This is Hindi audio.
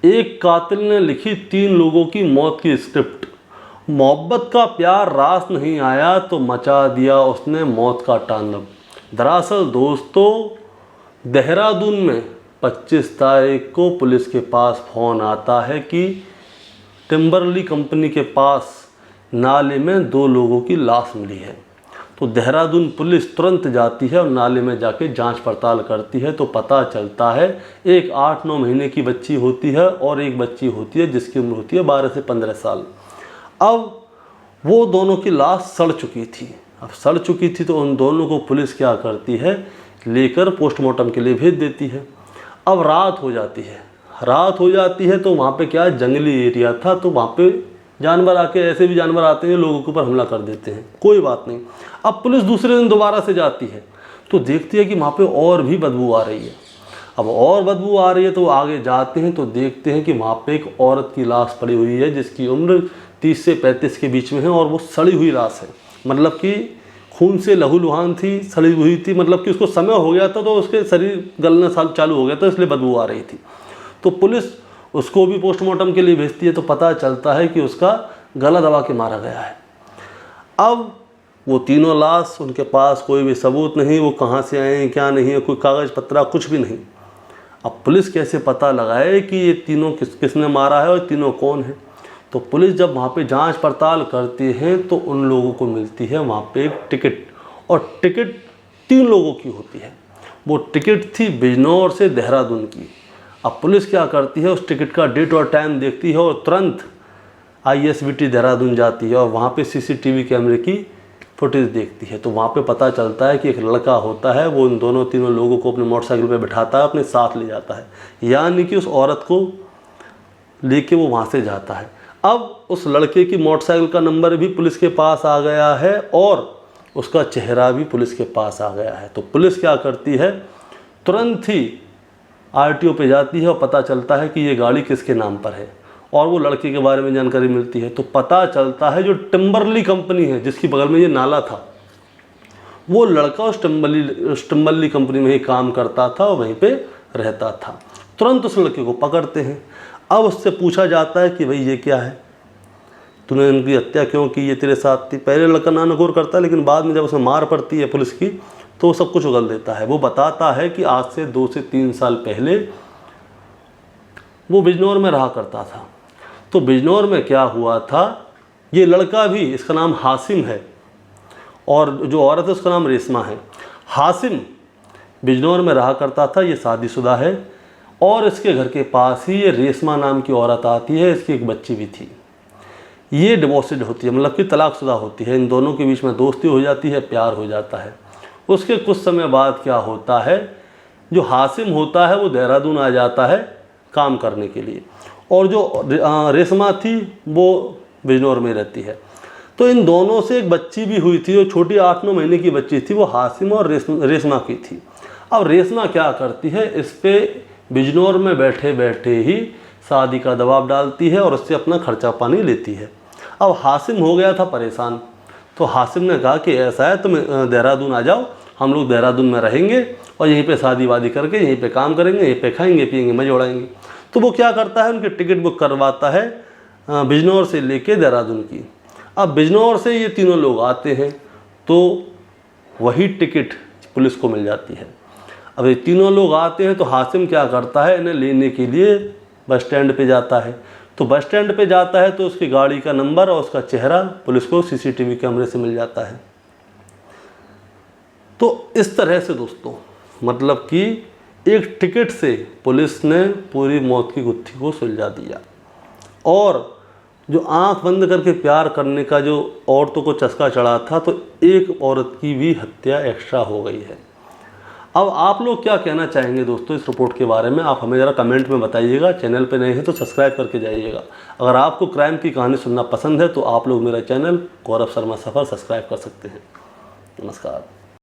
एक कातिल ने लिखी 3 लोगों की मौत की स्क्रिप्ट। मोहब्बत का प्यार रास नहीं आया तो मचा दिया उसने मौत का तांडव। दरअसल दोस्तों, देहरादून में 25 तारीख को पुलिस के पास फ़ोन आता है कि टिम्बरली कंपनी के पास नाले में 2 लोगों की लाश मिली है। तो देहरादून पुलिस तुरंत जाती है और नाले में जाके जांच पड़ताल करती है। तो पता चलता है एक 8-9 महीने की बच्ची होती है और एक बच्ची होती है जिसकी उम्र होती है 12 से 15 साल। अब वो दोनों की लाश सड़ चुकी थी। अब सड़ चुकी थी तो उन दोनों को पुलिस क्या करती है, लेकर पोस्टमार्टम के लिए भेज देती है। अब रात हो जाती है। रात हो जाती है तो वहाँ पे क्या जंगली एरिया था, तो वहाँ पे जानवर आके, ऐसे भी जानवर आते हैं लोगों के ऊपर हमला कर देते हैं, कोई बात नहीं। अब पुलिस दूसरे दिन दोबारा से जाती है तो देखती है कि वहाँ पे और भी बदबू आ रही है। अब और बदबू आ रही है तो आगे जाते हैं तो देखते हैं कि वहाँ पे एक औरत की लाश पड़ी हुई है जिसकी उम्र 30 से 35 के बीच में है और वो सड़ी हुई लाश है। मतलब कि खून से लहूलुहान थी, सड़ी हुई थी, मतलब कि उसको समय हो गया था तो उसके शरीर गलना चालू हो गया था, इसलिए बदबू आ रही थी। तो पुलिस उसको भी पोस्टमार्टम के लिए भेजती है तो पता चलता है कि उसका गला दबा के मारा गया है। अब वो तीनों लाश, उनके पास कोई भी सबूत नहीं, वो कहाँ से आए हैं क्या नहीं है, कोई कागज़ पत्रा कुछ भी नहीं। अब पुलिस कैसे पता लगाए कि ये तीनों किसने मारा है और तीनों कौन है। तो पुलिस जब वहाँ पे जांच पड़ताल करती है तो उन लोगों को मिलती है वहाँ पे एक टिकट, और टिकट 3 लोगों की होती है। वो टिकट थी बिजनौर से देहरादून की। अब पुलिस क्या करती है, उस टिकट का डेट और टाइम देखती है और तुरंत ISBT देहरादून जाती है और वहाँ पे CCTV कैमरे की फुटेज देखती है। तो वहाँ पे पता चलता है कि एक लड़का होता है, वो इन तीनों लोगों को अपने मोटरसाइकिल पे बिठाता है, अपने साथ ले जाता है, यानी कि उस औरत को लेके वो वहाँ से जाता है। अब उस लड़के की मोटरसाइकिल का नंबर भी पुलिस के पास आ गया है और उसका चेहरा भी पुलिस के पास आ गया है। तो पुलिस क्या करती है, तुरंत ही RTO पे जाती है और पता चलता है कि ये गाड़ी किसके नाम पर है और वो लड़के के बारे में जानकारी मिलती है। तो पता चलता है जो टिम्बरली कंपनी है जिसकी बगल में ये नाला था, वो लड़का उस टिम्बरली कंपनी में ही काम करता था और वहीं पे रहता था। तुरंत उस लड़के को पकड़ते हैं। अब उससे पूछा जाता है कि भाई ये क्या है, तूने इनकी हत्या क्यों की, ये तेरे साथ थी। पहले लड़का नानगोर करता है, लेकिन बाद में जब उसे मार पड़ती है पुलिस की तो सब कुछ उगल देता है। वो बताता है कि आज से 2 से 3 साल पहले वो बिजनौर में रहा करता था। तो बिजनौर में क्या हुआ था, ये लड़का भी, इसका नाम हासिम है और जो औरत है उसका नाम रेशमा है। हासिम बिजनौर में रहा करता था, ये शादीशुदा है और इसके घर के पास ही ये रेशमा नाम की औरत आती है, इसकी एक बच्ची भी थी। ये डिवोर्सेड होती है, मतलब कि तलाकशुदा होती है। इन दोनों के बीच में दोस्ती हो जाती है, प्यार हो जाता है। उसके कुछ समय बाद क्या होता है, जो हासिम होता है वो देहरादून आ जाता है काम करने के लिए और जो रेशमा थी वो बिजनौर में रहती है। तो इन दोनों से एक बच्ची भी हुई थी, जो छोटी 8-9 महीने की बच्ची थी, वो हासिम और रेशमा की थी। अब रेशमा क्या करती है, इस पे बिजनौर में बैठे बैठे ही शादी का दबाव डालती है और उससे अपना खर्चा पानी लेती है। अब हासिम हो गया था परेशान, तो हासिम ने कहा कि ऐसा है तुम देहरादून आ जाओ, हम लोग देहरादून में रहेंगे और यहीं पे शादी वादी करके यहीं पे काम करेंगे, यहीं पे खाएंगे पिएंगे, मजे उड़ाएंगे। तो वो क्या करता है, उनकी टिकट बुक करवाता है बिजनौर से लेके देहरादून की। अब बिजनौर से ये तीनों लोग आते हैं तो वही टिकट पुलिस को मिल जाती है। अब ये तीनों लोग आते हैं तो हासिम क्या करता है, इन्हें लेने के लिए बस स्टैंड पे जाता है। तो बस स्टैंड पे जाता है तो उसकी गाड़ी का नंबर और उसका चेहरा पुलिस को CCTV कैमरे से मिल जाता है। तो इस तरह से दोस्तों, मतलब कि एक टिकट से पुलिस ने पूरी मौत की गुत्थी को सुलझा दिया। और जो आंख बंद करके प्यार करने का जो औरतों को चस्का चढ़ा था, तो एक औरत की भी हत्या एक्स्ट्रा हो गई है। अब आप लोग क्या कहना चाहेंगे दोस्तों इस रिपोर्ट के बारे में, आप हमें ज़रा कमेंट में बताइएगा। चैनल पे नए हैं तो सब्सक्राइब करके जाइएगा। अगर आपको क्राइम की कहानी सुनना पसंद है तो आप लोग मेरा चैनल गौरव शर्मा सफ़र सब्सक्राइब कर सकते हैं। नमस्कार।